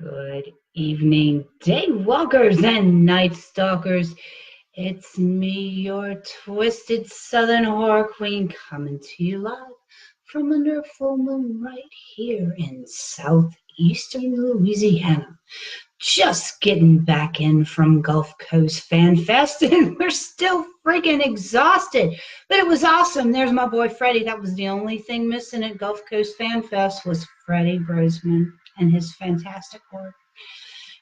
Good evening, day walkers and night stalkers. It's me, your twisted southern horror queen, coming to you live from under a full moon right here in southeastern Louisiana. Just getting back in from Gulf Coast Fan Fest, and we're still freaking exhausted. But it was awesome. There's my boy Freddie. That was the only thing missing at Gulf Coast Fan Fest was Freddie Brosman and his fantastic work.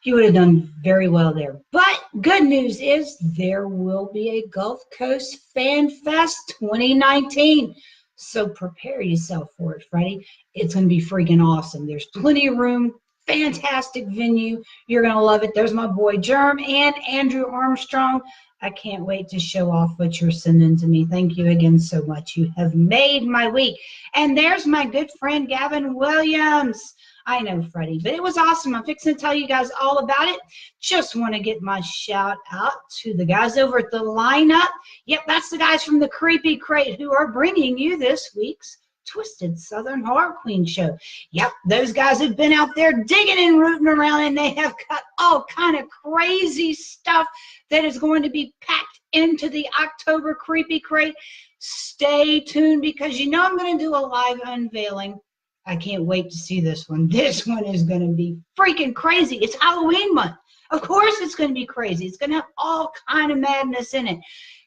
He would have done very well there. But good news is there will be a Gulf Coast Fan Fest 2019. So prepare yourself for it, Freddie. It's going to be freaking awesome. There's plenty of room. Fantastic venue. You're going to love it. There's my boy Germ and Andrew Armstrong. I can't wait to show off what you're sending to me. Thank you again so much. You have made my week. And there's my good friend Gavin Williams. I know, Freddie, but it was awesome. I'm fixing to tell you guys all about it. Just want to get my shout out to the guys over at the lineup. Yep, that's the guys from the Creepy Crate who are bringing you this week's Twisted Southern Horror Queen show. Yep, those guys have been out there digging and rooting around, and they have got all kind of crazy stuff that is going to be packed into the October Creepy Crate. Stay tuned because you know I'm going to do a live unveiling. I can't wait to see this one. This one is going to be freaking crazy. It's Halloween month. Of course it's going to be crazy. It's going to have all kind of madness in it.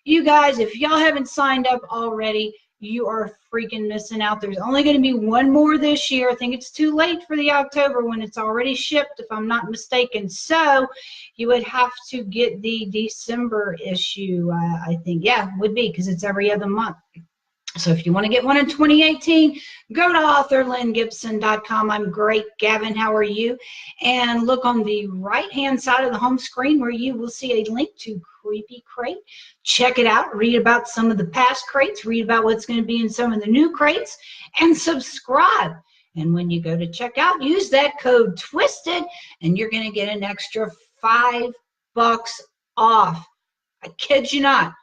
You guys, if y'all haven't signed up already, you are freaking missing out. There's only going to be one more this year. I think it's too late for the October when it's already shipped, if I'm not mistaken. So you would have to get the December issue, I think. Yeah, would be because it's every other month. So if you want to get one in 2018, go to authorlyngibson.com. I'm great. Gavin, how are you? And look on the right-hand side of the home screen where you will see a link to Creepy Crate. Check it out. Read about some of the past crates. Read about what's going to be in some of the new crates. And subscribe. And when you go to check out, use that code TWISTED, and you're going to get an extra $5 off. I kid you not.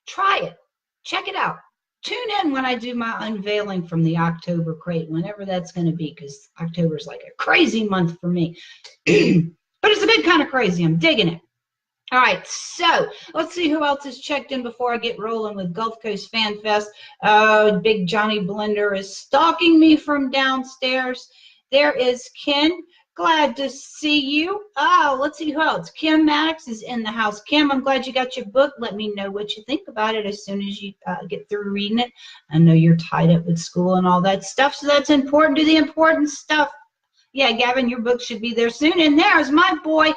Try it. Check it out. Tune in when I do my unveiling from the October crate, whenever that's going to be, because October is like a crazy month for me. But it's a good kind of crazy. I'm digging it. All right, so let's see who else has checked in before I get rolling with Gulf Coast Fan Fest. Big Johnny Blender is stalking me from downstairs. There is Ken. Glad to see you. Oh, let's see who else. Kim Maddox is in the house. Kim, I'm glad you got your book. Let me know what you think about it as soon as you get through reading it. I know you're tied up with school and all that stuff, so that's important. Do the important stuff. Yeah, Gavin, your book should be there soon. And there's my boy,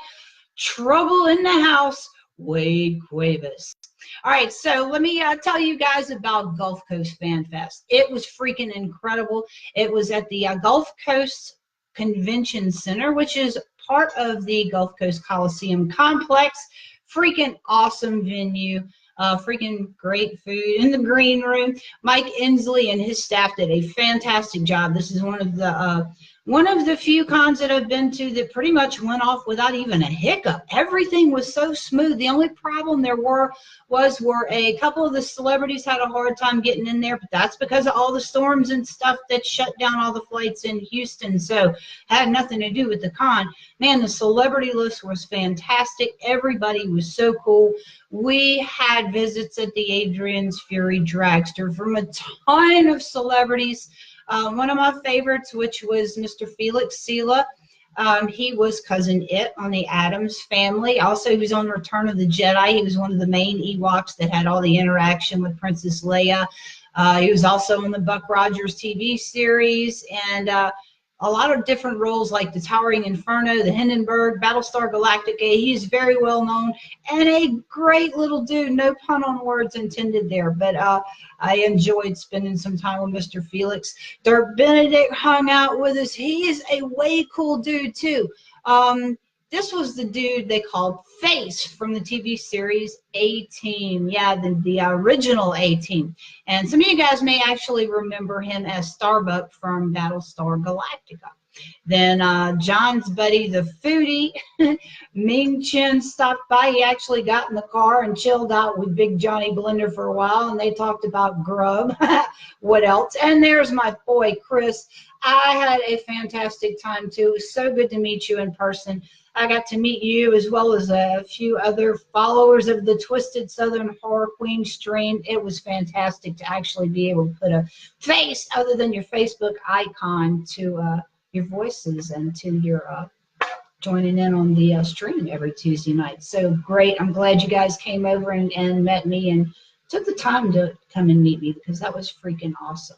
Trouble in the House, Wade Cuevas. All right, so let me tell you guys about Gulf Coast Fan Fest. It was freaking incredible. It was at the Gulf Coast Convention Center, which is part of the Gulf Coast Coliseum complex. Freaking awesome venue. Freaking great food in the green room. Mike Inslee and his staff did a fantastic job. This is one of the few cons that I've been to that pretty much went off without even a hiccup. Everything was so smooth. The only problem there were a couple of the celebrities had a hard time getting in there, but that's because of all the storms and stuff that shut down all the flights in Houston. So had nothing to do with the con. Man, the celebrity list was fantastic. Everybody was so cool. We had visits at the Adrian's Fury Dragster from a ton of celebrities. One of my favorites, which was Mr. Felix Sela. He was Cousin It on the Addams Family. Also, he was on Return of the Jedi. He was one of the main Ewoks that had all the interaction with Princess Leia. He was also in the Buck Rogers TV series, and a lot of different roles like the Towering Inferno, the Hindenburg, Battlestar Galactica. He's very well known and a great little dude. No pun on words intended there, but I enjoyed spending some time with Mr. Felix. Dirk Benedict hung out with us. He is a way cool dude too. This was the dude they called Face from the TV series A-Team. Yeah, the original A-Team. And some of you guys may actually remember him as Starbuck from Battlestar Galactica. Then John's buddy, the foodie, Ming Chen, stopped by. He actually got in the car and chilled out with Big Johnny Blender for a while, and they talked about grub. What else? And there's my boy, Chris. I had a fantastic time, too. It was so good to meet you in person. I got to meet you as well as a few other followers of the Twisted Southern Horror Queen stream. It was fantastic to actually be able to put a face other than your Facebook icon to your voices and to your joining in on the stream every Tuesday night. So great. I'm glad you guys came over and met me and took the time to come and meet me, because that was freaking awesome.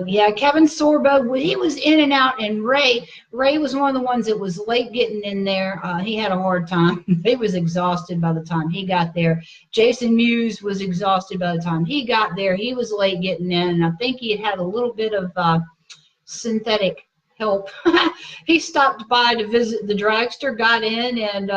Yeah, Kevin Sorbo, he was in and out, and Ray was one of the ones that was late getting in there. He had a hard time. He was exhausted by the time he got there. Jason Muse was exhausted by the time he got there. He was late getting in, and I think he had a little bit of synthetic help. He stopped by to visit the dragster, got in, and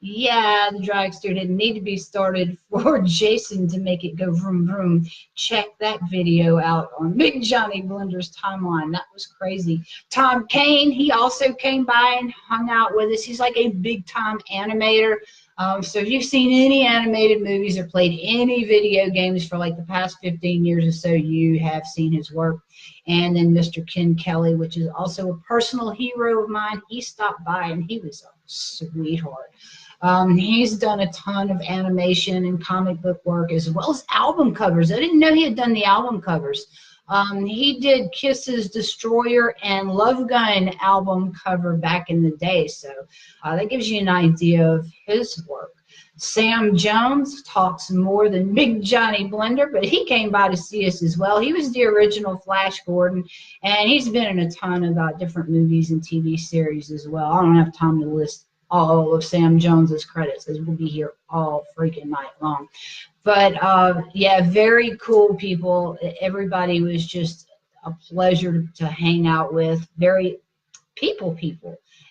yeah, the dragster didn't need to be started for Jason to make it go vroom vroom. Check that video out on Big Johnny Blender's timeline. That was crazy. Tom Kane, he also came by and hung out with us. He's like a big time animator. So if you've seen any animated movies or played any video games for like the past 15 years or so, you have seen his work. And then Mr. Ken Kelly, which is also a personal hero of mine, he stopped by and he was a sweetheart. He's done a ton of animation and comic book work as well as album covers. I didn't know he had done the album covers. He did Kiss's Destroyer and Love Gun album cover back in the day. So that gives you an idea of his work. Sam Jones talks more than Big Johnny Blender, but he came by to see us as well. He was the original Flash Gordon, and he's been in a ton of different movies and TV series as well. I don't have time to list all of Sam Jones's credits, as we'll be here all freaking night long. But yeah, very cool people. Everybody was just a pleasure to hang out with. Very people.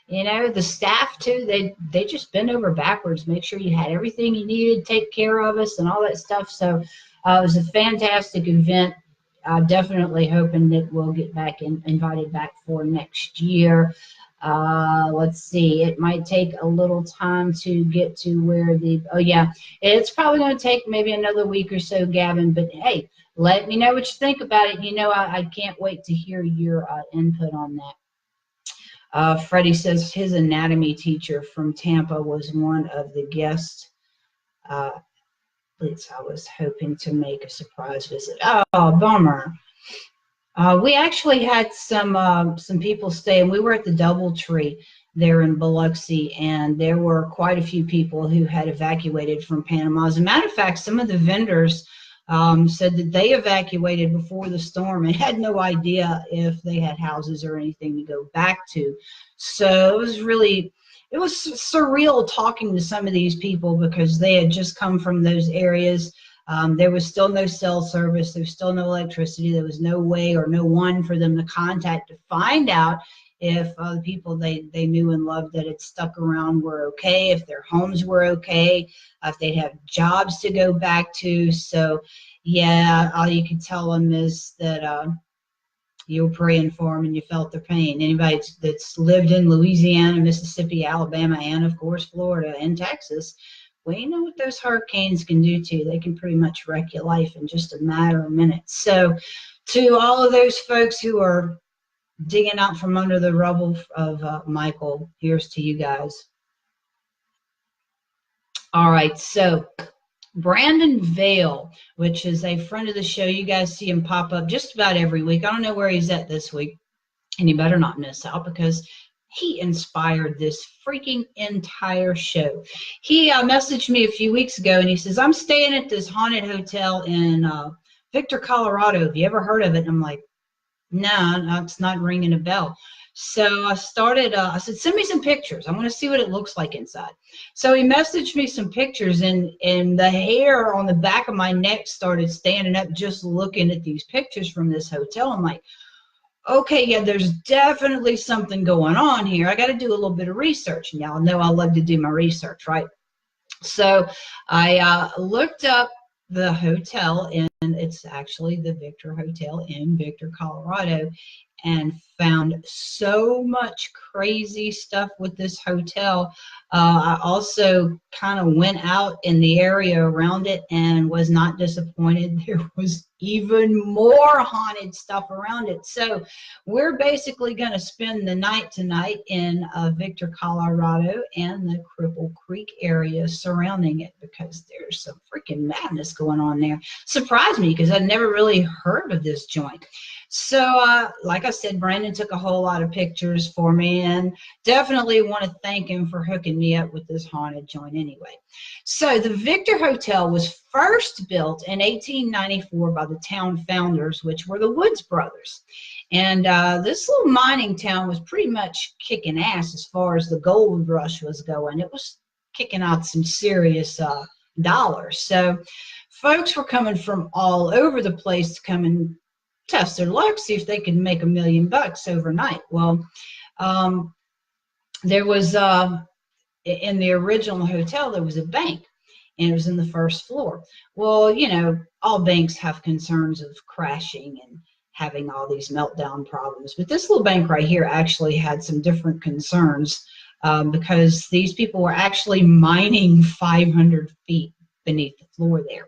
You know, the staff too, they just bent over backwards, make sure you had everything you needed, take care of us and all that stuff. So it was a fantastic event. Definitely hoping that we'll get back invited back for next year. Let's see, it might take a little time to get to where oh yeah, it's probably going to take maybe another week or so, Gavin, but hey, let me know what you think about it. You know, I can't wait to hear your input on that. Freddie says his anatomy teacher from Tampa was one of the guests. I was hoping to make a surprise visit. Oh, bummer. We actually had some people stay, and we were at the DoubleTree there in Biloxi, and there were quite a few people who had evacuated from Panama. As a matter of fact, some of the vendors said that they evacuated before the storm and had no idea if they had houses or anything to go back to. So it was surreal talking to some of these people, because they had just come from those areas. There was still no cell service. There was still no electricity. There was no way or no one for them to contact to find out if the people they knew and loved that had stuck around were okay, if their homes were okay, if they'd have jobs to go back to. So, yeah, all you could tell them is that you were praying for them and you felt their pain. Anybody that's lived in Louisiana, Mississippi, Alabama, and, of course, Florida and Texas, we know what those hurricanes can do to you. They can pretty much wreck your life in just a matter of minutes. So to all of those folks who are digging out from under the rubble of Michael, here's to you guys. All right, so Brandon Vale, which is a friend of the show. You guys see him pop up just about every week. I don't know where he's at this week, and you better not miss out, because he inspired this freaking entire show. He messaged me a few weeks ago, and he says, I'm staying at this haunted hotel in Victor, Colorado. Have you ever heard of it? And I'm like, no, it's not ringing a bell. So I started, I said, send me some pictures. I want to see what it looks like inside. So he messaged me some pictures, and the hair on the back of my neck started standing up just looking at these pictures from this hotel. I'm like, okay, yeah, there's definitely something going on here. I got to do a little bit of research. And y'all know I love to do my research, right? So I looked up the hotel, and it's actually the Victor Hotel in Victor, Colorado. and found so much crazy stuff with this hotel. I also kind of went out in the area around it and was not disappointed. There was even more haunted stuff around it. So we're basically going to spend the night tonight in Victor, Colorado and the Cripple Creek area surrounding it, because there's some freaking madness going on there. Surprised me because I'd never really heard of this joint. So like I said, Brandon took a whole lot of pictures for me, and definitely want to thank him for hooking me up with this haunted joint anyway. So the Victor Hotel was first built in 1894 by the town founders, which were the Woods brothers. And this little mining town was pretty much kicking ass as far as the gold rush was going. It was kicking out some serious dollars. So folks were coming from all over the place to come and test their luck, see if they could make $1 million overnight. Well, there was in the original hotel, there was a bank, and it was in the first floor. Well, you know, all banks have concerns of crashing and having all these meltdown problems, but this little bank right here actually had some different concerns because these people were actually mining 500 feet beneath the floor there.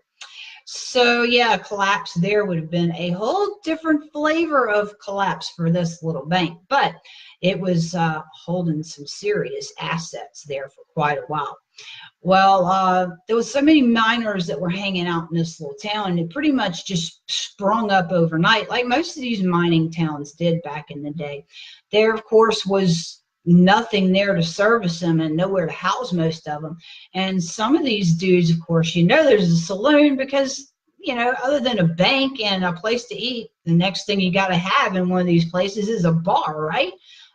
So yeah, a collapse there would have been a whole different flavor of collapse for this little bank, but it was holding some serious assets there for quite a while. Well, there was so many miners that were hanging out in this little town, and it pretty much just sprung up overnight, like most of these mining towns did back in the day. There, of course, was nothing there to service them and nowhere to house most of them. And some of these dudes, of course, you know, there's a saloon because, you know, other than a bank and a place to eat, the next thing you got to have in one of these places is a bar, right?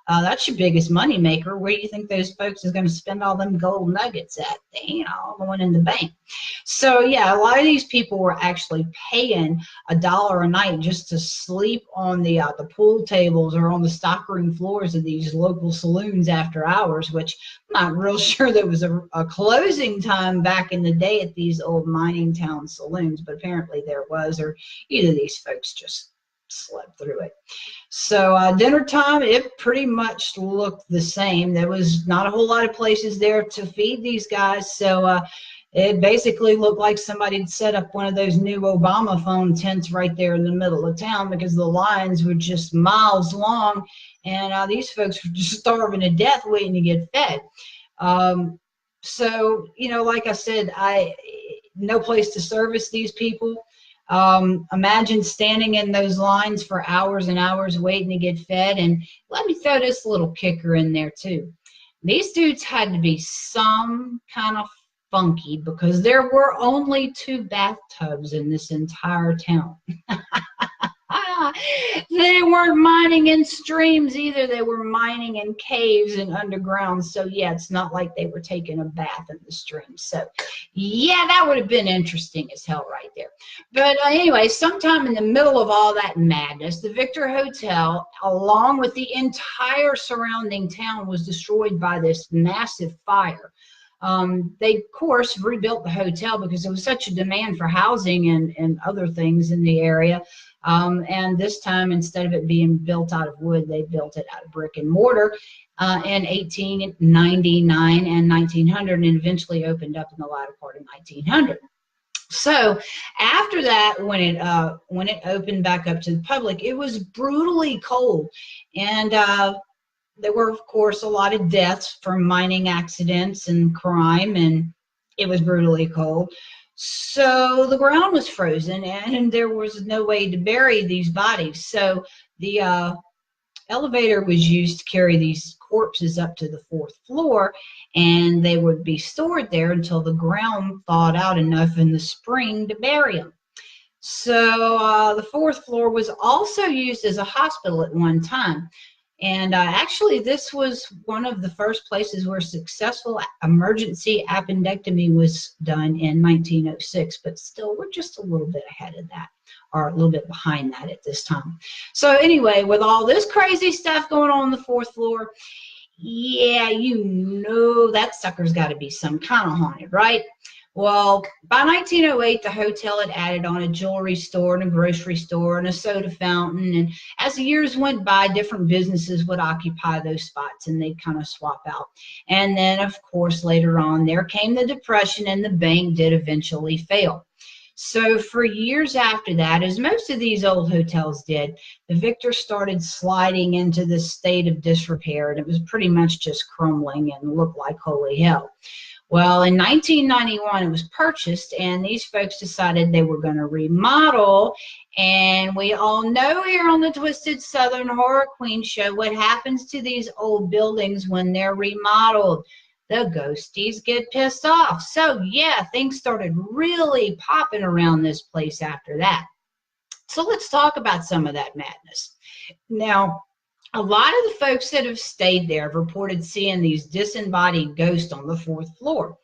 That's your biggest money maker. Where do you think those folks is going to spend all them gold nuggets at? They ain't all going in the bank. So yeah, a lot of these people were actually paying $1 a night just to sleep on the pool tables or on the stockroom floors of these local saloons after hours, which I'm not real sure there was a closing time back in the day at these old mining town saloons, but apparently there was, or either these folks just slept through it. So dinner time, it pretty much looked the same. There was not a whole lot of places there to feed these guys, so it basically looked like somebody had set up one of those new Obama phone tents right there in the middle of town, because the lines were just miles long, and these folks were just starving to death waiting to get fed. So, you know, like I said, no place to service these people. Imagine standing in those lines for hours and hours waiting to get fed. And let me throw this little kicker in there too. These dudes had to be some kind of funky, because there were only 2 bathtubs in this entire town. They weren't mining in streams either. They were mining in caves and underground. So yeah, it's not like they were taking a bath in the stream. So yeah, that would have been interesting as hell right there. But anyway, sometime in the middle of all that madness, the Victor Hotel, along with the entire surrounding town, was destroyed by this massive fire. They, of course, rebuilt the hotel because there was such a demand for housing and other things in the area. And this time, instead of it being built out of wood, they built it out of brick and mortar in 1899 and 1900, and eventually opened up in the latter part of 1900. So after that, when it opened back up to the public, it was brutally cold, and there were, of course, a lot of deaths from mining accidents and crime, and it was brutally cold. So the ground was frozen, and there was no way to bury these bodies. So the elevator was used to carry these corpses up to the 4th floor, and they would be stored there until the ground thawed out enough in the spring to bury them. So the 4th floor was also used as a hospital at one time. And actually, this was one of the first places where successful emergency appendectomy was done in 1906. But still, we're just a little bit ahead of that, or a little bit behind that at this time. So anyway, with all this crazy stuff going on the 4th floor, yeah, you know that sucker's got to be some kind of haunted, right? Well, by 1908, the hotel had added on a jewelry store and a grocery store and a soda fountain. And as the years went by, different businesses would occupy those spots and they'd kind of swap out. And then, of course, later on, there came the Depression and the bank did eventually fail. So for years after that, as most of these old hotels did, the Victor started sliding into this state of disrepair, and it was pretty much just crumbling and looked like holy hell. Well, in 1991, it was purchased, and these folks decided they were going to remodel. And we all know here on the Twisted Southern Horror Queen show what happens to these old buildings when they're remodeled. The ghosties get pissed off. So, yeah, things started really popping around this place after that. So let's talk about some of that madness. Now, a lot of the folks that have stayed there have reported seeing these disembodied ghosts on the fourth floor.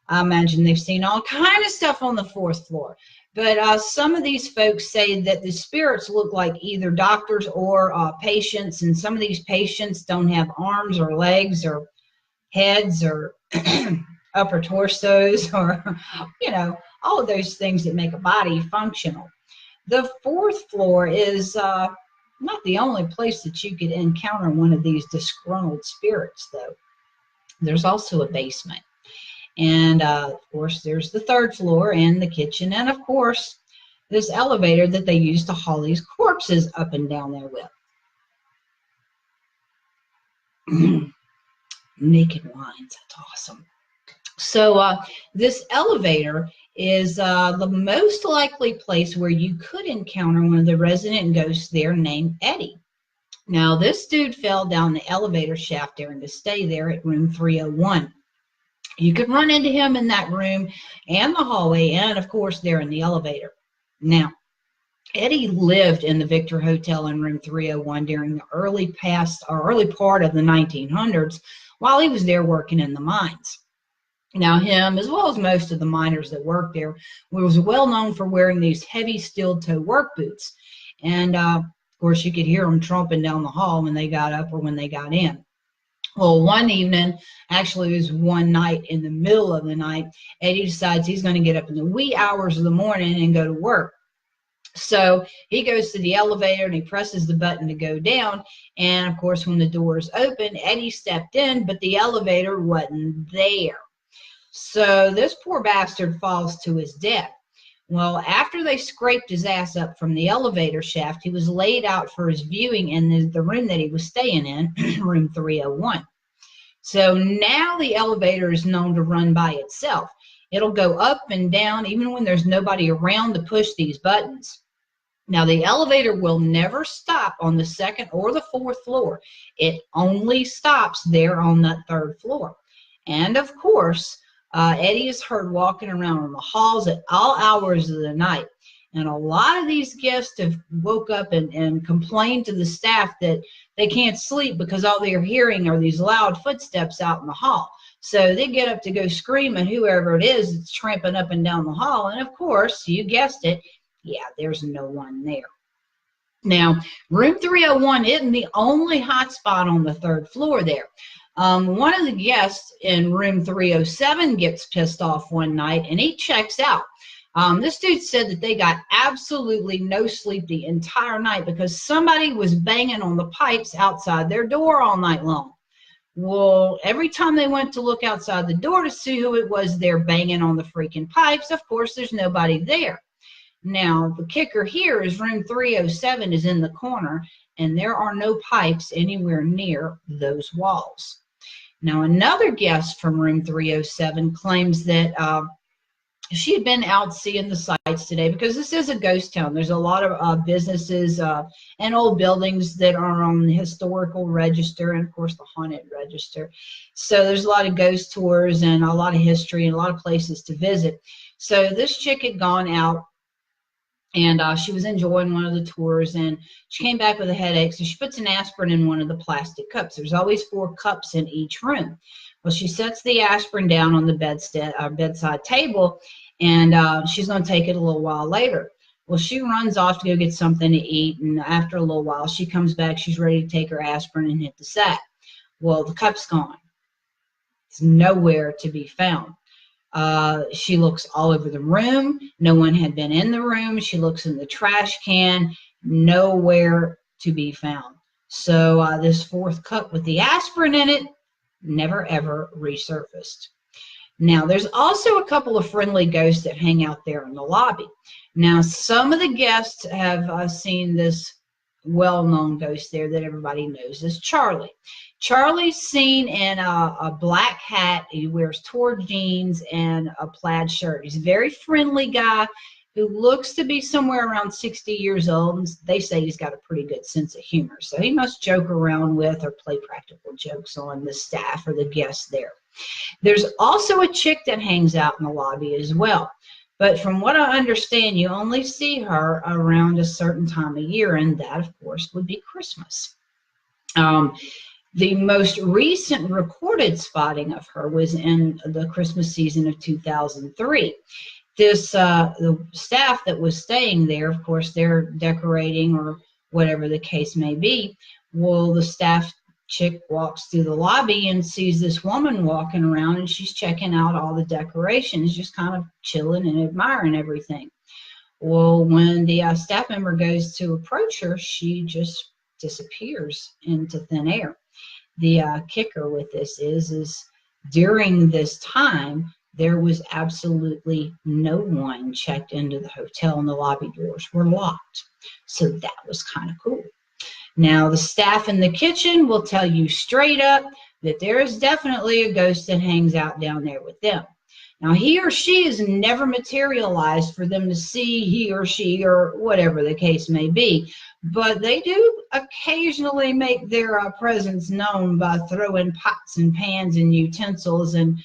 I imagine they've seen all kinds of stuff on the fourth floor. But some of these folks say that the spirits look like either doctors or patients, and some of these patients don't have arms or legs or heads or upper torsos or, all of those things that make a body functional. The fourth floor is not the only place that you could encounter one of these disgruntled spirits, though. There's also a basement. And, of course, there's the third floor and the kitchen. And, of course, this elevator that they use to haul these corpses up and down there with. Naked wines. That's awesome. So this elevator is the most likely place where you could encounter one of the resident ghosts there named Eddie. Now, this dude fell down the elevator shaft during the stay there at room 301. You could run into him in that room and the hallway and, of course, there in the elevator. Now, Eddie lived in the Victor Hotel in room 301 during the early part of the 1900s while he was there working in the mines. Now, him, as well as most of the miners that worked there, was well known for wearing these heavy steel-toe work boots. And, of course, you could hear them tromping down the hall when they got up or when they got in. Well, one evening, actually it was one night in the middle of the night, Eddie decides he's going to get up in the wee hours of the morning and go to work. So he goes to the elevator and he presses the button to go down. And, of course, when the doors open, Eddie stepped in, but the elevator wasn't there. So this poor bastard falls to his death. Well, after they scraped his ass up from the elevator shaft, he was laid out for his viewing in the room that he was staying in, room 301. So now the elevator is known to run by itself. It'll go up and down even when there's nobody around to push these buttons. Now, the elevator will never stop on the second or the fourth floor. It only stops there on that third floor. And, of course, Eddie is heard walking around in the halls at all hours of the night. And a lot of these guests have woke up and complained to the staff that they can't sleep because all they're hearing are these loud footsteps out in the hall. So they get up to go scream at whoever it is that's tramping up and down the hall. And, of course, you guessed it, yeah, there's no one there. Now, room 301 isn't the only hot spot on the third floor there. One of the guests in room 307 gets pissed off one night, and he checks out. This dude said that they got absolutely no sleep the entire night because somebody was banging on the pipes outside their door all night long. Well, every time they went to look outside the door to see who it was there banging on the freaking pipes, of course, there's nobody there. Now, the kicker here is room 307 is in the corner, and there are no pipes anywhere near those walls. Now, another guest from room 307 claims that she had been out seeing the sights today because this is a ghost town. There's a lot of businesses and old buildings that are on the historical register and, of course, the haunted register. So there's a lot of ghost tours and a lot of history and a lot of places to visit. So this chick had gone out, and she was enjoying one of the tours, and she came back with a headache, so she puts an aspirin in one of the plastic cups. There's always 4 cups in each room. Well, she sets the aspirin down on the bedside table, and she's going to take it a little while later. Well, she runs off to go get something to eat, and after a little while, she comes back. She's ready to take her aspirin and hit the sack. Well, the cup's gone. It's nowhere to be found. She looks all over the room. No one had been in the room. She looks in the trash can. Nowhere to be found. So this fourth cup with the aspirin in it never ever resurfaced. Now, there's also a couple of friendly ghosts that hang out there in the lobby. Now, some of the guests have seen this well-known ghost there that everybody knows is Charlie. Charlie's seen in a black hat. He wears toward jeans and a plaid shirt. He's a very friendly guy who looks to be somewhere around 60 years old. And they say he's got a pretty good sense of humor. So he must joke around with or play practical jokes on the staff or the guests there. There's also a chick that hangs out in the lobby as well. But from what I understand, you only see her around a certain time of year, and that, of course, would be Christmas. The most recent recorded spotting of her was in the Christmas season of 2003. The staff that was staying there, of course, they're decorating or whatever the case may be. Well, the staff chick walks through the lobby and sees this woman walking around, and she's checking out all the decorations, just kind of chilling and admiring everything. Well, when the staff member goes to approach her, she just disappears into thin air. The kicker with this is during this time, there was absolutely no one checked into the hotel, and the lobby doors were locked. So that was kind of cool. Now, the staff in the kitchen will tell you straight up that there is definitely a ghost that hangs out down there with them. Now, he or she is never materialized for them to see he or she or whatever the case may be, but they do occasionally make their presence known by throwing pots and pans and utensils, and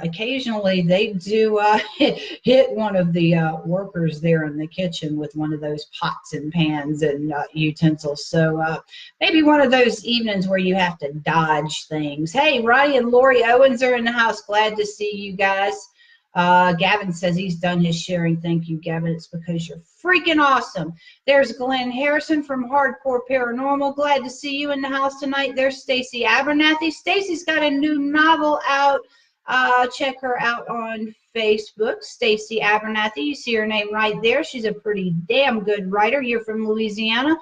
occasionally they do hit one of the workers there in the kitchen with one of those pots and pans and utensils. So maybe one of those evenings where you have to dodge things. Hey, Roddy and Lori Owens are in the house. Glad to see you guys. Gavin says he's done his sharing. Thank you, Gavin. It's because you're freaking awesome. There's Glenn Harrison from Hardcore Paranormal. Glad to see you in the house tonight. There's Stacy Abernathy. Stacy's got a new novel out. Check her out on Facebook, Stacy Abernathy. You see her name right there. She's a pretty damn good writer here from Louisiana.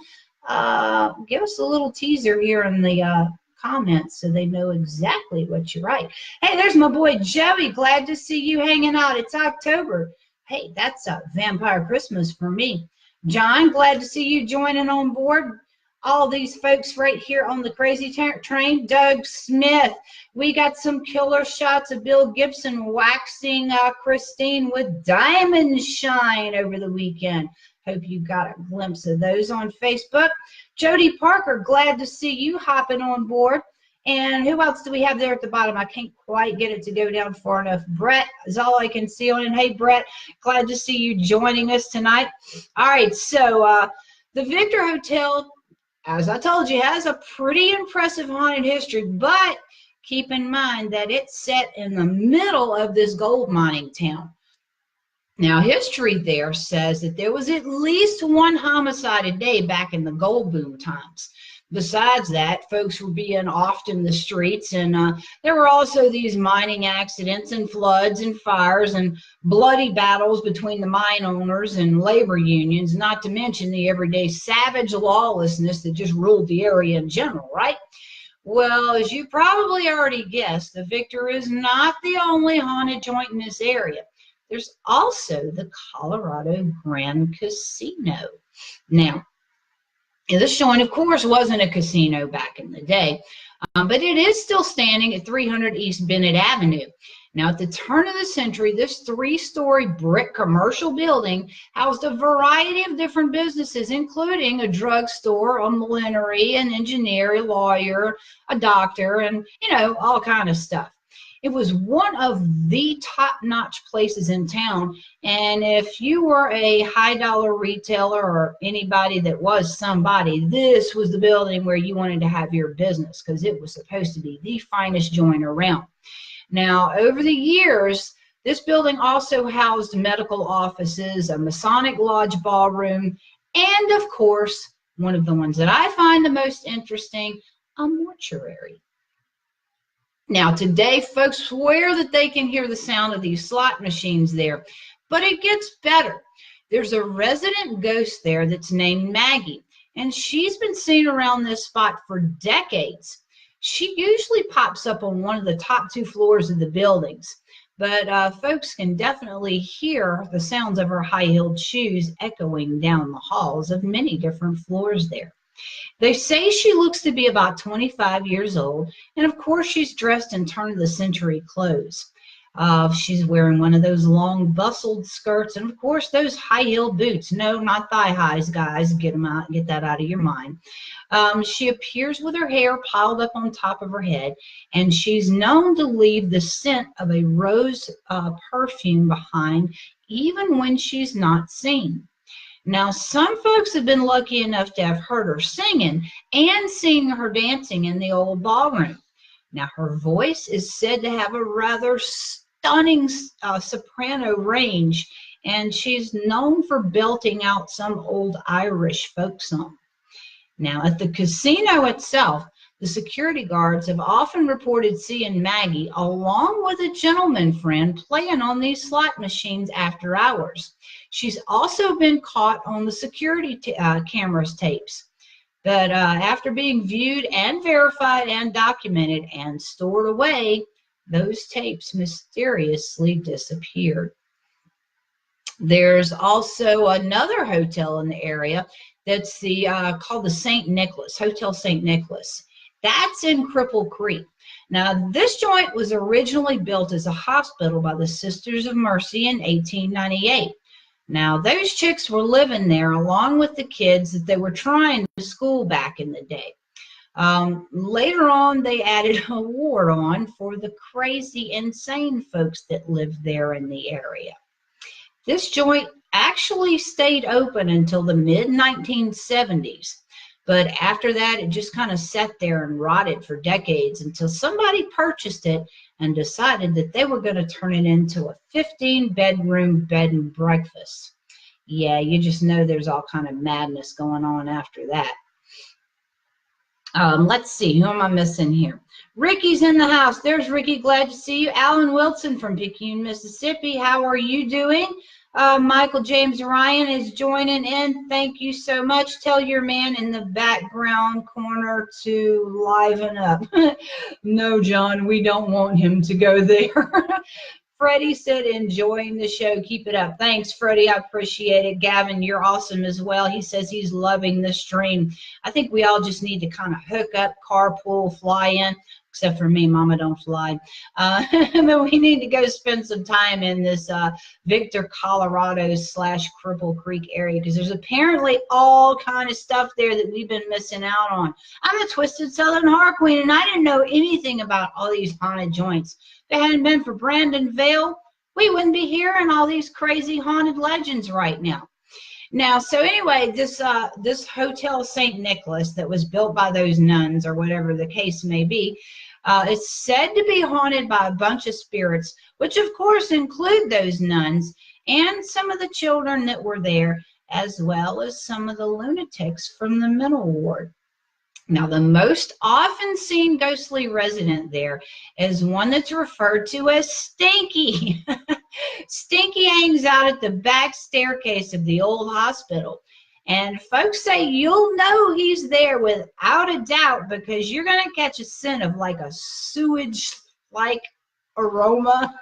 Give us a little teaser here in the comments so they know exactly what you write. Hey, there's my boy Joey. Glad to see you hanging out. It's October. Hey, that's a vampire Christmas for me. John, glad to see you joining on board. All these folks right here on the crazy train. Doug Smith. We got some killer shots of Bill Gibson waxing Christine with diamond shine over the weekend. Hope you got a glimpse of those on Facebook. Jody Parker, glad to see you hopping on board. And who else do we have there at the bottom? I can't quite get it to go down far enough. Brett is all I can see on it. Hey, Brett, glad to see you joining us tonight. All right, so the Victor Hotel, as I told you, has a pretty impressive haunted history, but keep in mind that it's set in the middle of this gold mining town. Now, history there says that there was at least one homicide a day back in the gold boom times. Besides that, folks were being offed in the streets, and there were also these mining accidents and floods and fires and bloody battles between the mine owners and labor unions, not to mention the everyday savage lawlessness that just ruled the area in general, right? Well, as you probably already guessed, the Victor is not the only haunted joint in this area. There's also the Colorado Grand Casino. Now, this joint, of course, wasn't a casino back in the day, but it is still standing at 300 East Bennett Avenue. Now, at the turn of the century, this 3-story brick commercial building housed a variety of different businesses, including a drugstore, a millinery, an engineer, a lawyer, a doctor, and, you know, all kind of stuff. It was one of the top-notch places in town, and if you were a high-dollar retailer or anybody that was somebody, this was the building where you wanted to have your business because it was supposed to be the finest joint around. Now, over the years, this building also housed medical offices, a Masonic Lodge ballroom, and, of course, one of the ones that I find the most interesting, a mortuary. Now, today, folks swear that they can hear the sound of these slot machines there, but it gets better. There's a resident ghost there that's named Maggie, and she's been seen around this spot for decades. She usually pops up on one of the top 2 floors of the buildings, but folks can definitely hear the sounds of her high-heeled shoes echoing down the halls of many different floors there. They say she looks to be about 25 years old, and of course she's dressed in turn-of-the-century clothes. She's wearing one of those long bustled skirts, and of course those high-heeled boots. No, not thigh highs, guys. Get them out. Get that out of your mind. She appears with her hair piled up on top of her head, and she's known to leave the scent of a rose perfume behind, even when she's not seen. Now, some folks have been lucky enough to have heard her singing and seen her dancing in the old ballroom. Now, her voice is said to have a rather stunning soprano range, and she's known for belting out some old Irish folk song. Now, at the casino itself, the security guards have often reported seeing Maggie along with a gentleman friend playing on these slot machines after hours. She's also been caught on the security cameras tapes. But after being viewed and verified and documented and stored away, those tapes mysteriously disappeared. There's also another hotel in the area that's called the St. Nicholas, Hotel St. Nicholas. That's in Cripple Creek. Now, this joint was originally built as a hospital by the Sisters of Mercy in 1898. Now, those chicks were living there along with the kids that they were trying to school back in the day. Later on, they added a ward on for the crazy, insane folks that lived there in the area. This joint actually stayed open until the mid-1970s. But after that, it just kind of sat there and rotted for decades until somebody purchased it and decided that they were going to turn it into a 15-bedroom bed and breakfast. Yeah, you just know there's all kind of madness going on after that. Let's see, who am I missing here? Ricky's in the house. There's Ricky. Glad to see you. Alan Wilson from Picayune, Mississippi. How are you doing? Michael James Ryan is joining in. Thank you so much. Tell your man in the background corner to liven up. No, John, we don't want him to go there. Freddie said, enjoying the show. Keep it up. Thanks, Freddie. I appreciate it. Gavin, you're awesome as well. He says he's loving the stream. I think we all just need to kind of hook up, carpool, fly in. Except for me, Mama don't fly. But we need to go spend some time in this Victor Colorado / Cripple Creek area because there's apparently all kind of stuff there that we've been missing out on. I'm a Twisted Southern Horror Queen, and I didn't know anything about all these haunted joints. If it hadn't been for Brandon Vale, we wouldn't be hearing all these crazy haunted legends right now. Now, so anyway, this Hotel St. Nicholas that was built by those nuns or whatever the case may be, it's said to be haunted by a bunch of spirits, which of course include those nuns and some of the children that were there, as well as some of the lunatics from the mental ward. Now, the most often seen ghostly resident there is one that's referred to as Stinky. Stinky hangs out at the back staircase of the old hospital. And folks say you'll know he's there without a doubt because you're going to catch a scent of like a sewage-like aroma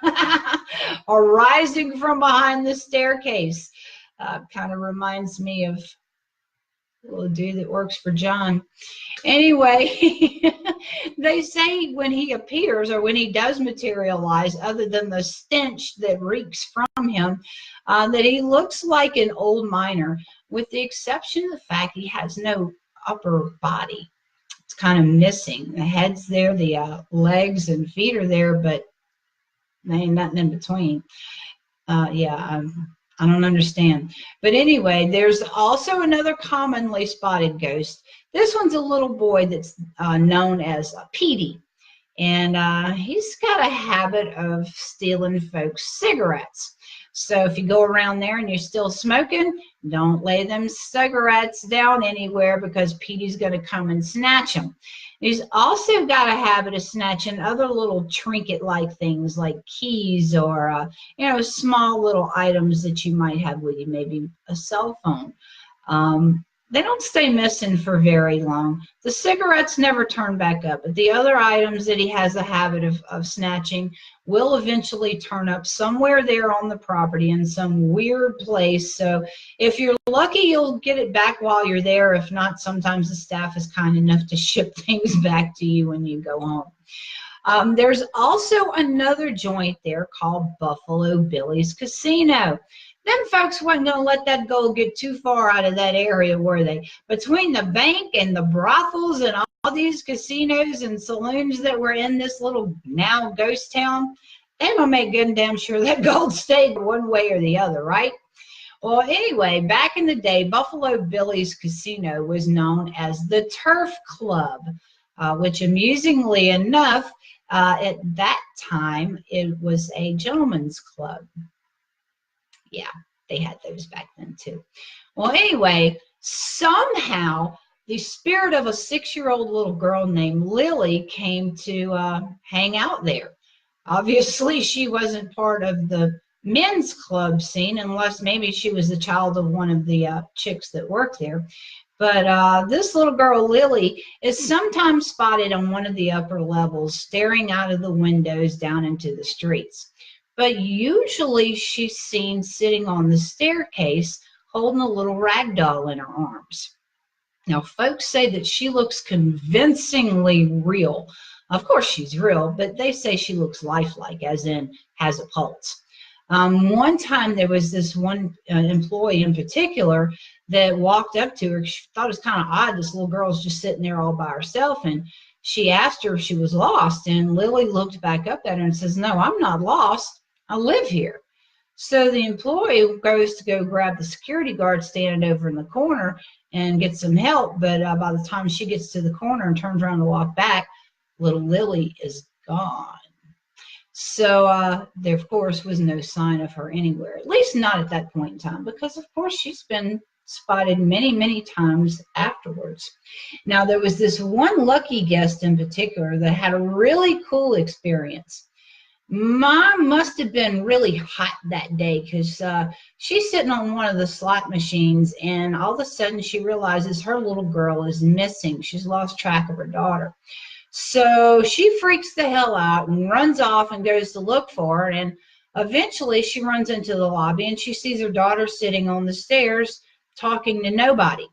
arising from behind the staircase. Kind of reminds me of a little dude that works for John. Anyway, they say when he appears or when he does materialize, other than the stench that reeks from him, that he looks like an old miner, with the exception of the fact he has no upper body. It's kind of missing. The head's there, the legs and feet are there, but there ain't nothing in between. I don't understand. But anyway, there's also another commonly spotted ghost. This one's a little boy that's known as Petey. And he's got a habit of stealing folks' cigarettes. So if you go around there and you're still smoking, don't lay them cigarettes down anywhere because Petey's going to come and snatch them. He's also got a habit of snatching other little trinket-like things like keys or, small little items that you might have with you, maybe a cell phone. They don't stay missing for very long. The cigarettes never turn back up, but the other items that he has a habit of snatching will eventually turn up somewhere there on the property in some weird place. So if you're lucky, you'll get it back while you're there. If not, sometimes the staff is kind enough to ship things back to you when you go home. There's also another joint there called Buffalo Billy's Casino. Them folks wasn't going to let that gold get too far out of that area, were they? Between the bank and the brothels and all these casinos and saloons that were in this little now ghost town, they're going to make good and damn sure that gold stayed one way or the other, right? Well, anyway, back in the day, Buffalo Billy's Casino was known as the Turf Club, which amusingly enough, at that time, it was a gentleman's club. Yeah, they had those back then too. Well, anyway, somehow the spirit of a 6-year-old little girl named Lily came to hang out there. Obviously, she wasn't part of the men's club scene unless maybe she was the child of one of the chicks that worked there. But this little girl, Lily, is sometimes spotted on one of the upper levels staring out of the windows down into the streets. But usually she's seen sitting on the staircase holding a little rag doll in her arms. Now, folks say that she looks convincingly real. Of course she's real, but they say she looks lifelike, as in has a pulse. One time there was this one employee in particular that walked up to her. She thought it was kind of odd. This little girl's just sitting there all by herself, and she asked her if she was lost, and Lily looked back up at her and says, "No, I'm not lost. I live here." So the employee goes to go grab the security guard standing over in the corner and get some help, but by the time she gets to the corner and turns around to walk back, little Lily is gone. So there, of course, was no sign of her anywhere, at least not at that point in time, because, of course, she's been spotted many, many times afterwards. Now, there was this one lucky guest in particular that had a really cool experience. Mom must have been really hot that day because she's sitting on one of the slot machines, and all of a sudden she realizes her little girl is missing. She's lost track of her daughter. So she freaks the hell out and runs off and goes to look for her, and eventually she runs into the lobby and she sees her daughter sitting on the stairs talking to nobody.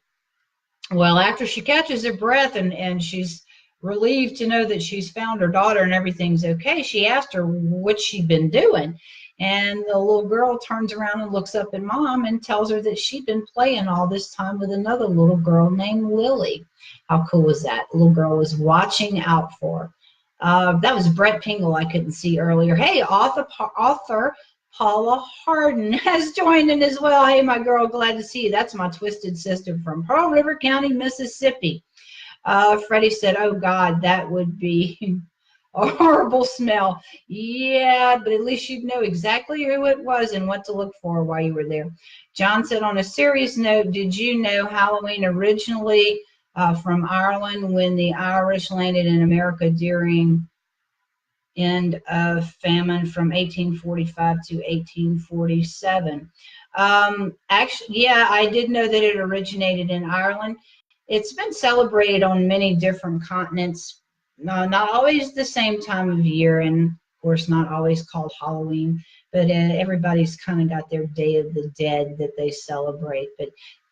Well, after she catches her breath and she's relieved to know that she's found her daughter and everything's okay, she asked her what she'd been doing. And the little girl turns around and looks up at Mom and tells her that she'd been playing all this time with another little girl named Lily. How cool was that? The little girl was watching out for her. That was Brett Pingle I couldn't see earlier. Hey, author Paula Harden has joined in as well. Hey, my girl, glad to see you. That's my twisted sister from Pearl River County, Mississippi. Freddie said, "Oh, God, that would be a horrible smell." Yeah, but at least you'd know exactly who it was and what to look for while you were there. John said, "On a serious note, did you know Halloween originally from Ireland when the Irish landed in America during end of famine from 1845 to 1847? Actually, yeah, I did know that it originated in Ireland. It's been celebrated on many different continents, not always the same time of year, and of course not always called Halloween, but everybody's kind of got their Day of the Dead that they celebrate. But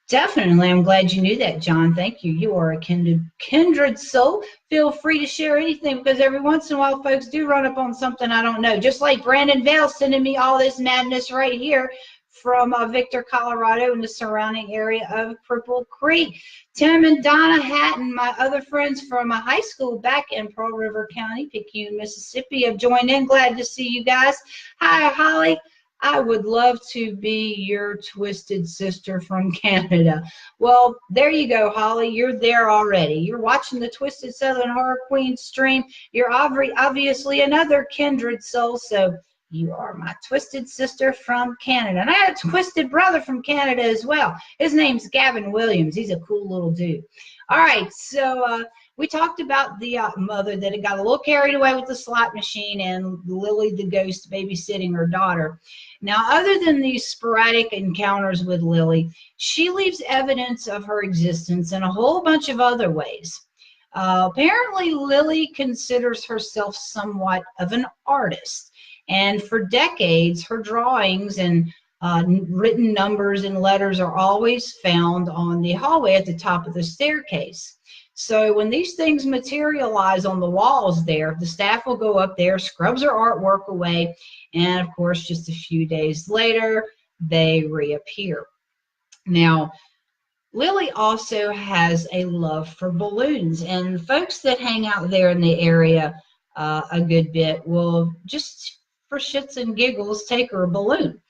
definitely, I'm glad you knew that, John. Thank you. You are a kindred soul. Feel free to share anything, because every once in a while folks do run up on something I don't know, just like Brandon Vale sending me all this madness right here from Victor, Colorado, and the surrounding area of Cripple Creek. Tim and Donna Hatton, my other friends from high school back in Pearl River County, Picayune, Mississippi, have joined in. Glad to see you guys. Hi, Holly. I would love to be your twisted sister from Canada. Well, there you go, Holly. You're there already. You're watching the Twisted Southern Horror Queen stream. You're obviously another kindred soul, so You are my twisted sister from Canada. And I got a twisted brother from Canada as well. His name's Gavin Williams. He's a cool little dude. All right, so we talked about the mother that had got a little carried away with the slot machine and Lily the ghost babysitting her daughter. Now, other than these sporadic encounters with Lily, she leaves evidence of her existence in a whole bunch of other ways. Apparently, Lily considers herself somewhat of an artist. And for decades, her drawings and written numbers and letters are always found on the hallway at the top of the staircase. So when these things materialize on the walls there, the staff will go up there, scrubs her artwork away, and of course, just a few days later, they reappear. Now, Lily also has a love for balloons, and folks that hang out there in the area a good bit will just for shits and giggles take her a balloon.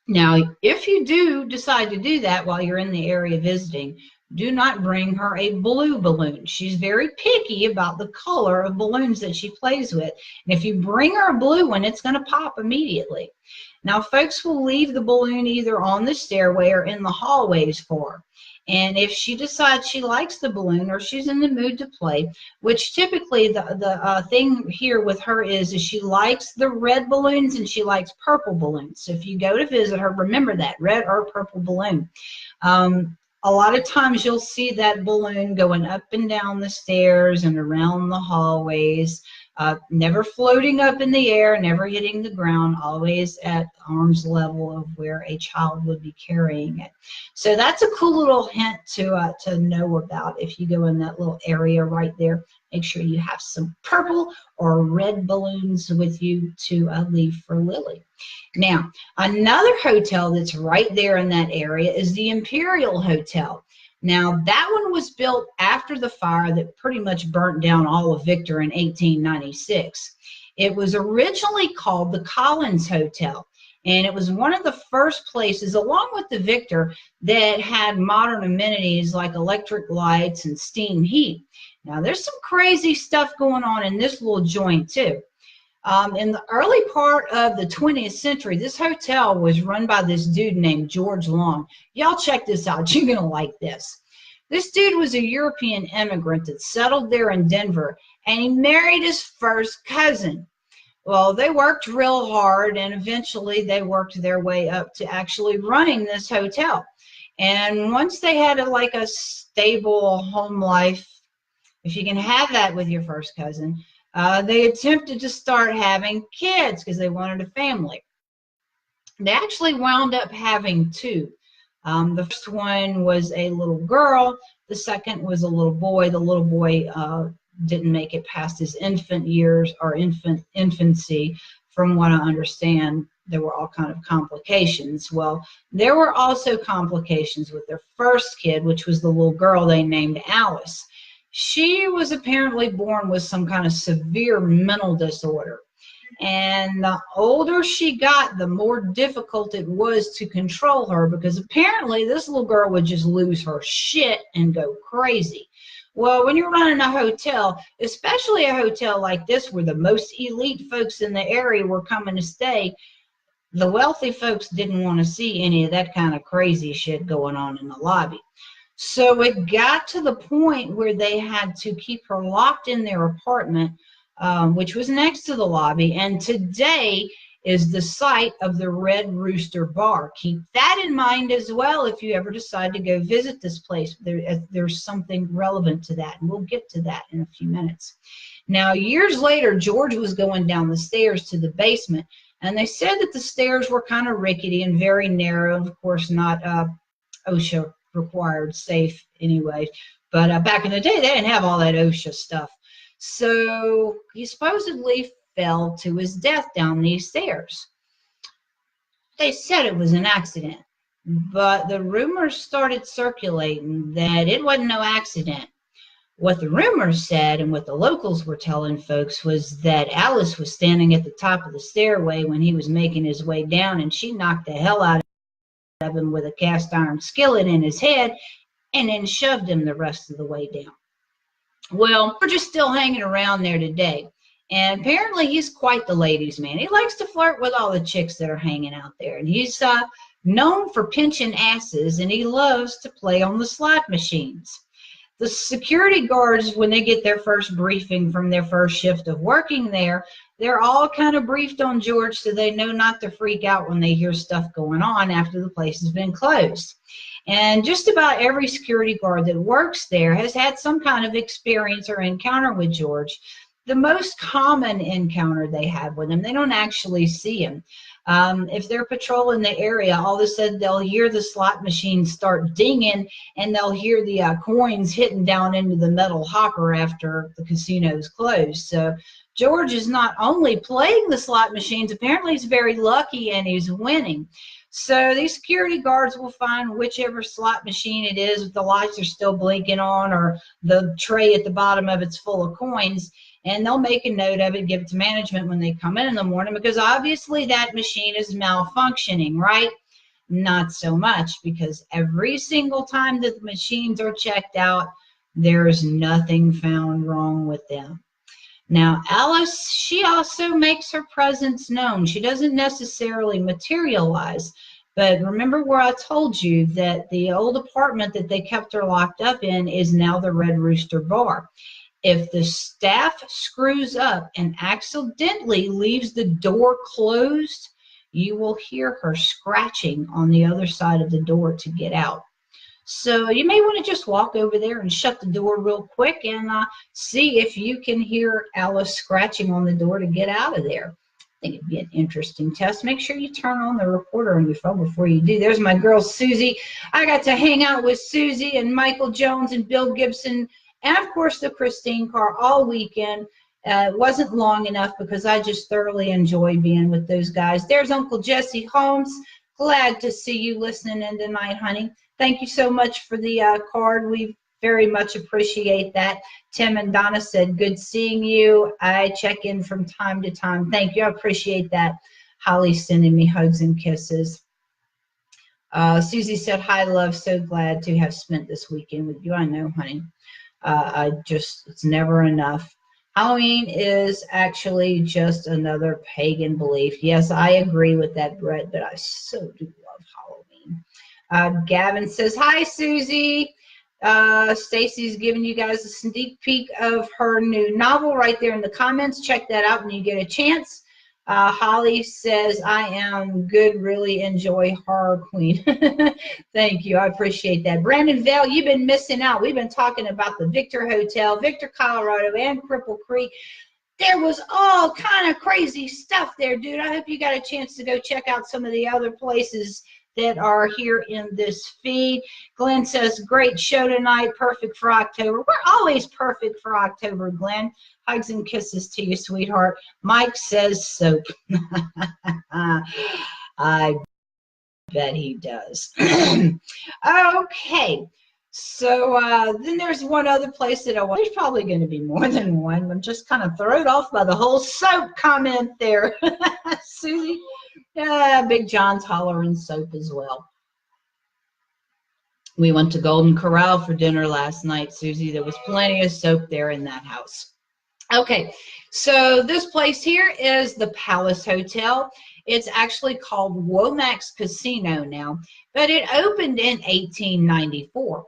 Now, if you do decide to do that while you're in the area visiting, do not bring her a blue balloon. She's very picky about the color of balloons that she plays with. And if you bring her a blue one, it's going to pop immediately. Now, folks will leave the balloon either on the stairway or in the hallways for her. And if she decides she likes the balloon or she's in the mood to play, which typically the thing here with her is she likes the red balloons and she likes purple balloons. So if you go to visit her, remember that, red or purple balloon. A lot of times you'll see that balloon going up and down the stairs and around the hallways, never floating up in the air, never hitting the ground, always at arm's level of where a child would be carrying it. So that's a cool little hint to know about if you go in that little area right there. Make sure you have some purple or red balloons with you to leave for Lily. Now, another hotel that's right there in that area is the Imperial Hotel. Now, that one was built after the fire that pretty much burnt down all of Victor in 1896. It was originally called the Collins Hotel, and it was one of the first places, along with the Victor, that had modern amenities like electric lights and steam heat. Now, there's some crazy stuff going on in this little joint, too. In the early part of the 20th century, this hotel was run by this dude named George Long. Y'all check this out. You're going to like this. This dude was a European immigrant that settled there in Denver, and he married his first cousin. Well, they worked real hard, and eventually they worked their way up to actually running this hotel. And once they had a stable home life, if you can have that with your first cousin, they attempted to start having kids because they wanted a family. They actually wound up having two. The first one was a little girl. The second was a little boy. The little boy didn't make it past his infant years or infancy. From what I understand, there were all kind of complications. Well, there were also complications with their first kid, which was the little girl they named Alice. She was apparently born with some kind of severe mental disorder. And the older she got, the more difficult it was to control her, because apparently this little girl would just lose her shit and go crazy. Well, when you're running a hotel, especially a hotel like this where the most elite folks in the area were coming to stay, the wealthy folks didn't want to see any of that kind of crazy shit going on in the lobby. So it got to the point where they had to keep her locked in their apartment, which was next to the lobby, and today is the site of the Red Rooster Bar. Keep that in mind as well if you ever decide to go visit this place. There's something relevant to that, and we'll get to that in a few minutes. Now, years later, George was going down the stairs to the basement, and they said that the stairs were kind of rickety and very narrow, and of course not OSHA required safe anyway. But back in the day, they didn't have all that OSHA stuff. So he supposedly fell to his death down these stairs. They said it was an accident, but the rumors started circulating that it wasn't no accident. What the rumors said and what the locals were telling folks was that Alice was standing at the top of the stairway when he was making his way down, and she knocked the hell out of him with a cast iron skillet in his head and then shoved him the rest of the way down. Well, we're just still hanging around there today. And apparently he's quite the ladies' man. He likes to flirt with all the chicks that are hanging out there. And he's known for pinching asses, and he loves to play on the slot machines. The security guards, when they get their first briefing from their first shift of working there, they're all kind of briefed on George so they know not to freak out when they hear stuff going on after the place has been closed. And just about every security guard that works there has had some kind of experience or encounter with George. The most common encounter they have with him, they don't actually see him. If they're patrolling the area, all of a sudden they'll hear the slot machines start dinging, and they'll hear the coins hitting down into the metal hopper after the casino's closed. So George is not only playing the slot machines, apparently he's very lucky and he's winning. So these security guards will find whichever slot machine it is, if the lights are still blinking on or the tray at the bottom of it's full of coins, and they'll make a note of it, give it to management when they come in the morning, because obviously that machine is malfunctioning, right? Not so much, because every single time that the machines are checked out, there's nothing found wrong with them. Now, Alice, she also makes her presence known. She doesn't necessarily materialize, but remember where I told you that the old apartment that they kept her locked up in is now the Red Rooster Bar. If the staff screws up and accidentally leaves the door closed, you will hear her scratching on the other side of the door to get out. So you may want to just walk over there and shut the door real quick and see if you can hear Alice scratching on the door to get out of there. I think it'd be an interesting test. Make sure you turn on the recorder on your phone before you do. There's my girl Susie. I got to hang out with Susie and Michael Jones and Bill Gibson, and of course the Christine car all weekend. It wasn't long enough because I just thoroughly enjoyed being with those guys. There's Uncle Jesse Holmes. Glad to see you listening in tonight, honey. Thank you so much for the card. We very much appreciate that. Tim and Donna said, good seeing you. I check in from time to time. Thank you. I appreciate that. Holly's sending me hugs and kisses. Susie said, hi, love. So glad to have spent this weekend with you. I know, honey. It's never enough. Halloween is actually just another pagan belief. Yes, I agree with that, Brett, but I so do love Halloween. Gavin says, hi, Susie. Stacy's giving you guys a sneak peek of her new novel right there in the comments. Check that out when you get a chance. Holly says, I am good, really enjoy Horror Queen. Thank you. I appreciate that. Brandon Vale, you've been missing out. We've been talking about the Victor Hotel, Victor Colorado, and Cripple Creek. There was all kind of crazy stuff there, dude. I hope you got a chance to go check out some of the other places that are here in this feed. Glenn says, great show tonight, perfect for October. We're always perfect for October, Glenn. Hugs and kisses to you, sweetheart. Mike says soap. I bet he does. Okay, so then there's one other place that I want. There's probably going to be more than one. I'm just kind of thrown off by the whole soap comment there. Susie, Big John's hollering soap as well. We went to Golden Corral for dinner last night, Susie. There was plenty of soap there in that house. Okay, so this place here is the Palace Hotel. It's actually called Womack's Casino now, but it opened in 1894.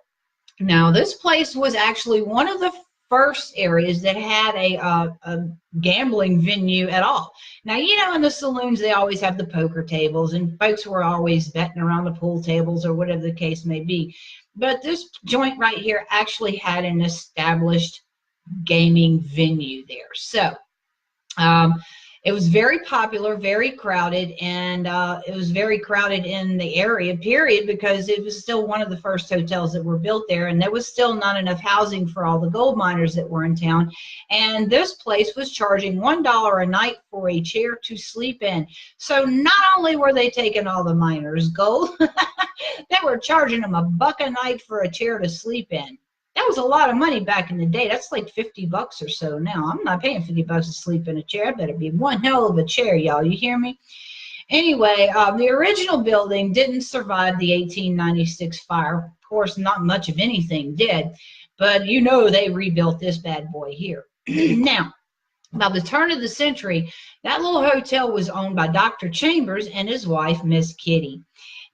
Now, this place was actually one of the first areas that had a gambling venue at all. Now, you know, in the saloons, they always have the poker tables, and folks were always betting around the pool tables or whatever the case may be. But this joint right here actually had an established gaming venue there. So it was very popular, very crowded, and it was very crowded in the area, period, because it was still one of the first hotels that were built there, and there was still not enough housing for all the gold miners that were in town. And this place was charging $1 a night for a chair to sleep in. So not only were they taking all the miners' gold, they were charging them $1 a night for a chair to sleep in. That was a lot of money back in the day. That's like 50 bucks or so now. I'm not paying 50 bucks to sleep in a chair. It better be one hell of a chair, y'all. You hear me? Anyway, the original building didn't survive the 1896 fire. Of course, not much of anything did. But you know they rebuilt this bad boy here. Now, By the turn of the century, that little hotel was owned by Dr. Chambers and his wife, Miss Kitty.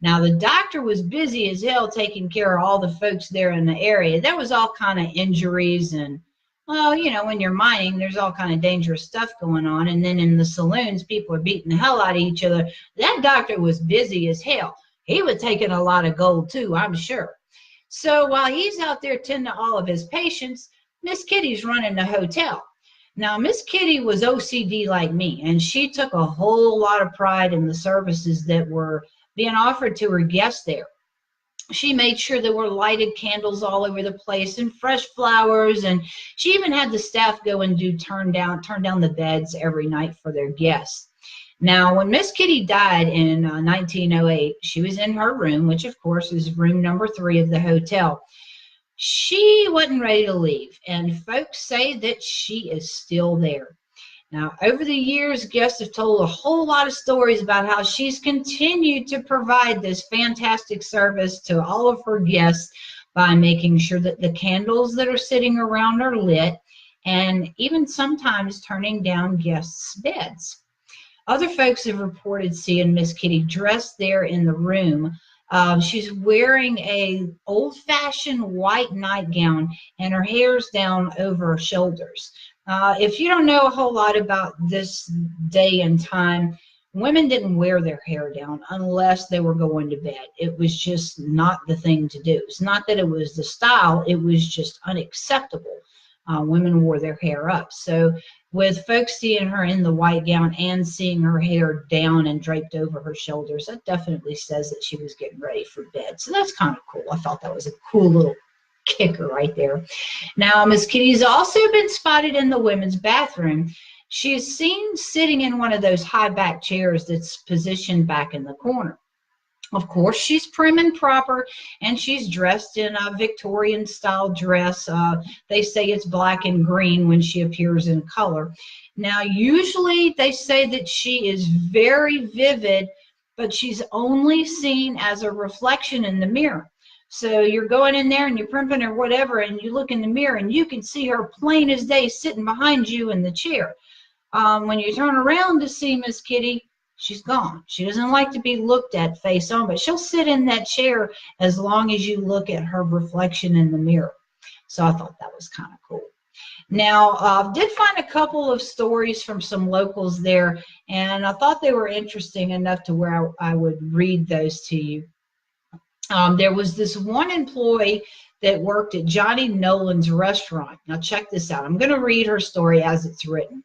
Now, the doctor was busy as hell taking care of all the folks there in the area. There was all kind of injuries and, well, you know, when you're mining, there's all kind of dangerous stuff going on. And then in the saloons, people are beating the hell out of each other. That doctor was busy as hell. He was taking a lot of gold too, I'm sure. So while he's out there tending to all of his patients, Miss Kitty's running the hotel. Now, Miss Kitty was OCD like me, and she took a whole lot of pride in the services that were being offered to her guests there. She made sure there were lighted candles all over the place and fresh flowers, and she even had the staff go and do turn down the beds every night for their guests. Now, when Miss Kitty died in 1908, she was in her room, which of course is room number 3 of the hotel. She wasn't ready to leave, and folks say that she is still there. Now, over the years, guests have told a whole lot of stories about how she's continued to provide this fantastic service to all of her guests by making sure that the candles that are sitting around are lit, and even sometimes turning down guests' beds. Other folks have reported seeing Miss Kitty dressed there in the room. She's wearing a old-fashioned white nightgown, and her hair's down over her shoulders. If you don't know a whole lot about this day and time, women didn't wear their hair down unless they were going to bed. It was just not the thing to do. It's not that it was the style, it was just unacceptable. Women wore their hair up. So with folks seeing her in the white gown and seeing her hair down and draped over her shoulders, that definitely says that she was getting ready for bed. So that's kind of cool. I thought that was a cool little kicker right there. Now, Miss Kitty's also been spotted in the women's bathroom. She is seen sitting in one of those high back chairs that's positioned back in the corner. Of course, she's prim and proper, and she's dressed in a Victorian style dress. They say it's black and green when she appears in color. Now, usually they say that she is very vivid, but she's only seen as a reflection in the mirror. So you're going in there and you're primping or whatever, and you look in the mirror and you can see her plain as day sitting behind you in the chair. When you turn around to see Miss Kitty, she's gone. She doesn't like to be looked at face on, but she'll sit in that chair as long as you look at her reflection in the mirror. So I thought that was kind of cool. Now, I did find a couple of stories from some locals there, and I thought they were interesting enough to where I would read those to you. There was this one employee that worked at Johnny Nolan's restaurant. Now, check this out. I'm going to read her story as it's written.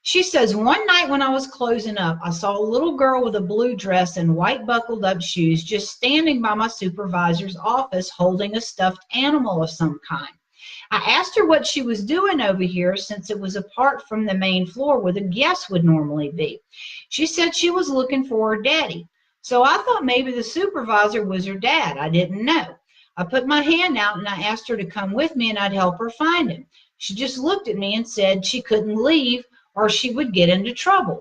She says, one night when I was closing up, I saw a little girl with a blue dress and white buckled up shoes just standing by my supervisor's office holding a stuffed animal of some kind. I asked her what she was doing over here since it was apart from the main floor where the guests would normally be. She said she was looking for her daddy. So I thought maybe the supervisor was her dad. I didn't know. I put my hand out and I asked her to come with me and I'd help her find him. She just looked at me and said she couldn't leave or she would get into trouble.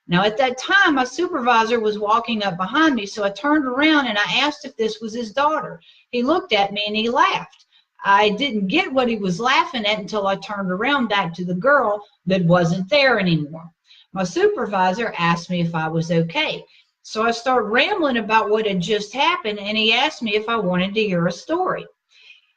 Now, at that time, my supervisor was walking up behind me, so I turned around and I asked if this was his daughter. He looked at me and he laughed. I didn't get what he was laughing at until I turned around back to the girl that wasn't there anymore. My supervisor asked me if I was okay. So I started rambling about what had just happened, and he asked me if I wanted to hear a story.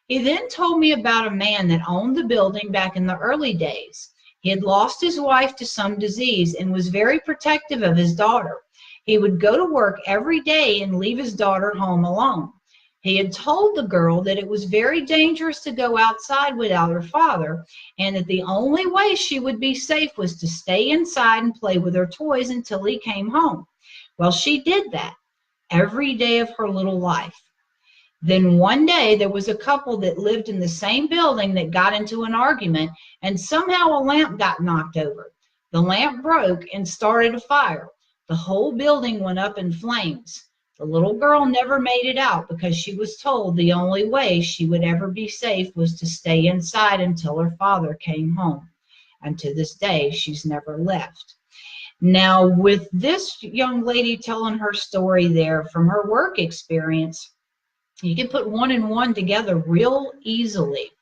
He then told me about a man that owned the building back in the early days. He had lost his wife to some disease and was very protective of his daughter. He would go to work every day and leave his daughter home alone. He had told the girl that it was very dangerous to go outside without her father, and that the only way she would be safe was to stay inside and play with her toys until he came home. Well, she did that every day of her little life. Then one day there was a couple that lived in the same building that got into an argument, and somehow a lamp got knocked over. The lamp broke and started a fire. The whole building went up in flames. The little girl never made it out because she was told the only way she would ever be safe was to stay inside until her father came home. And to this day, she's never left. Now, with this young lady telling her story there from her work experience, you can put one and one together real easily.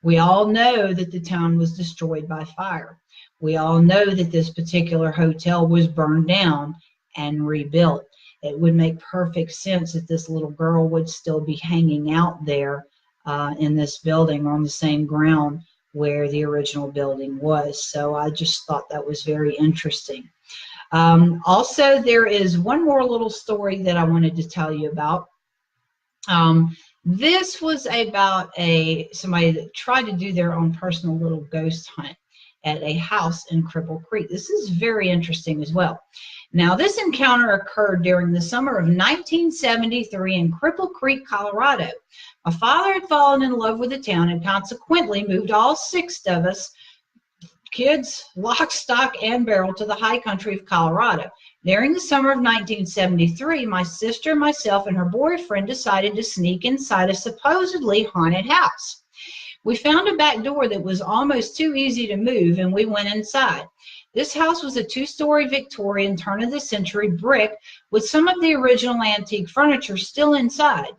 We all know that the town was destroyed by fire. We all know that this particular hotel was burned down and rebuilt. It would make perfect sense that this little girl would still be hanging out there in this building on the same ground where the original building was. So I just thought that was very interesting. Also, there is one more little story that I wanted to tell you about. This was about somebody that tried to do their own personal little ghost hunt at a house in Cripple Creek. This is very interesting as well. Now, this encounter occurred during the summer of 1973 in Cripple Creek, Colorado. My father had fallen in love with the town and consequently moved all 6 of us, kids, lock, stock, and barrel, to the high country of Colorado. During the summer of 1973, my sister, myself, and her boyfriend decided to sneak inside a supposedly haunted house. We found a back door that was almost too easy to move, and we went inside. This house was a 2-story Victorian turn-of-the-century brick with some of the original antique furniture still inside.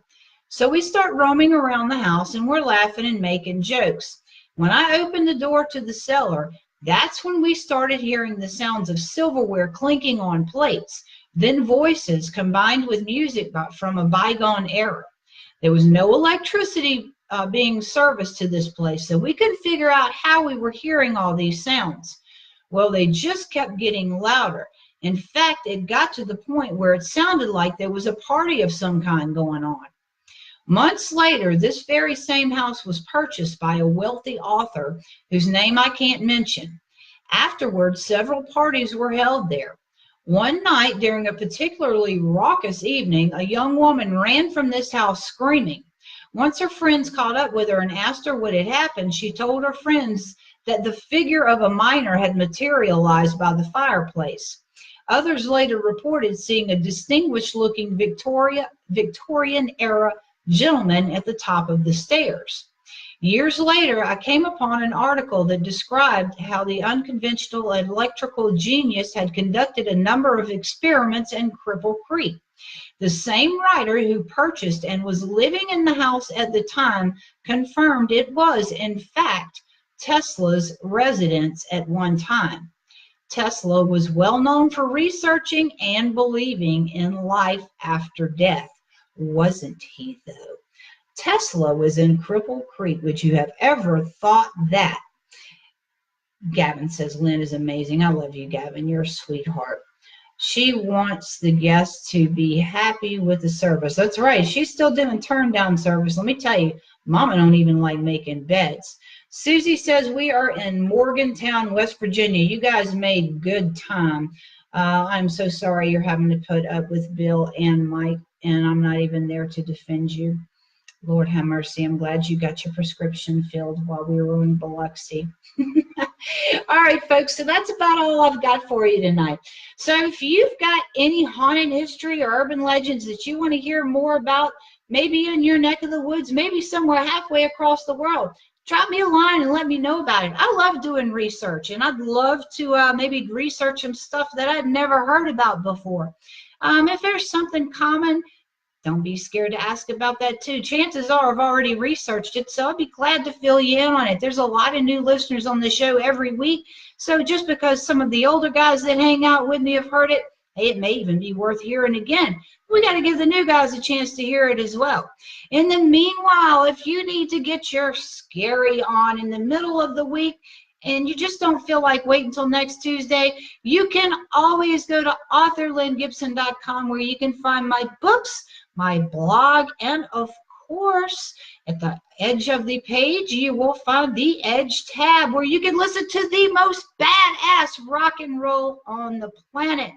So we start roaming around the house, and we're laughing and making jokes. When I opened the door to the cellar, that's when we started hearing the sounds of silverware clinking on plates, then voices combined with music from a bygone era. There was no electricity being serviced to this place, so we couldn't figure out how we were hearing all these sounds. Well, they just kept getting louder. In fact, it got to the point where it sounded like there was a party of some kind going on. Months later, this very same house was purchased by a wealthy author whose name I can't mention. Afterwards, several parties were held there. One night, during a particularly raucous evening, a young woman ran from this house screaming. Once her friends caught up with her and asked her what had happened, she told her friends that the figure of a miner had materialized by the fireplace. Others later reported seeing a distinguished-looking Victorian-era gentleman at the top of the stairs. Years later, I came upon an article that described how the unconventional electrical genius had conducted a number of experiments in Cripple Creek. The same writer who purchased and was living in the house at the time confirmed it was, in fact, Tesla's residence at one time. Tesla was well known for researching and believing in life after death. Wasn't he, though? Tesla was in Cripple Creek. Would you have ever thought that? Gavin says, Lynn is amazing. I love you, Gavin. You're a sweetheart. She wants the guests to be happy with the service. That's right. She's still doing turn-down service. Let me tell you, Mama don't even like making beds. Susie says, we are in Morgantown, West Virginia. You guys made good time. I'm so sorry you're having to put up with Bill and Mike, and I'm not even there to defend you. Lord have mercy. I'm glad you got your prescription filled while we were in Biloxi. All right, folks, so that's about all I've got for you tonight. So if you've got any haunted history or urban legends that you want to hear more about, maybe in your neck of the woods, maybe somewhere halfway across the world, drop me a line and let me know about it. I love doing research, and I'd love to maybe research some stuff that I've never heard about before. If there's something common, don't be scared to ask about that too. Chances are I've already researched it, so I'll be glad to fill you in on it. There's a lot of new listeners on the show every week, so just because some of the older guys that hang out with me have heard it, it may even be worth hearing again. We got to give the new guys a chance to hear it as well. In the meanwhile, if you need to get your scary on in the middle of the week, and you just don't feel like waiting until next Tuesday, you can always go to authorlynnGibson.com, where you can find my books, my blog, and of course, at the edge of the page, you will find the Edge tab, where you can listen to the most badass rock and roll on the planet.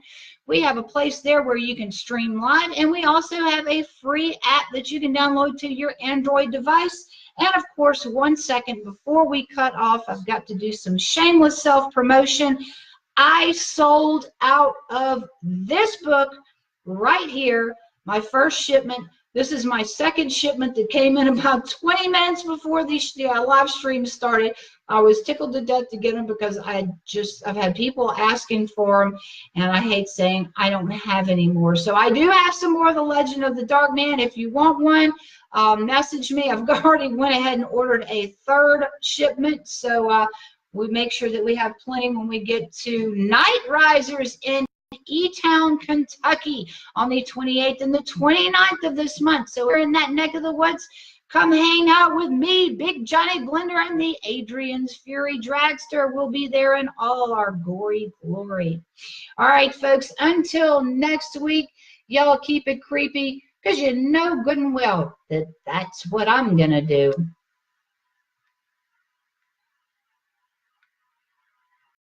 We have a place there where you can stream live, and we also have a free app that you can download to your Android device. And of course, 1 second before we cut off, I've got to do some shameless self-promotion. I sold out of this book right here. My first shipment This is my second shipment that came in about 20 minutes before the live stream started. I was tickled to death to get them because I've had people asking for them, and I hate saying I don't have any more. So I do have some more of the Legend of the Dark Man. If you want one, message me. I've already went ahead and ordered a third shipment, so we make sure that we have plenty when we get to Night Risers in E-Town, Kentucky on the 28th and the 29th of this month. So we're in that neck of the woods. Come hang out with me, Big Johnny Blender, and the Adrian's Fury Dragster. We'll be there in all our gory glory. All right, folks, until next week, y'all keep it creepy, because you know good and well that that's what I'm going to do.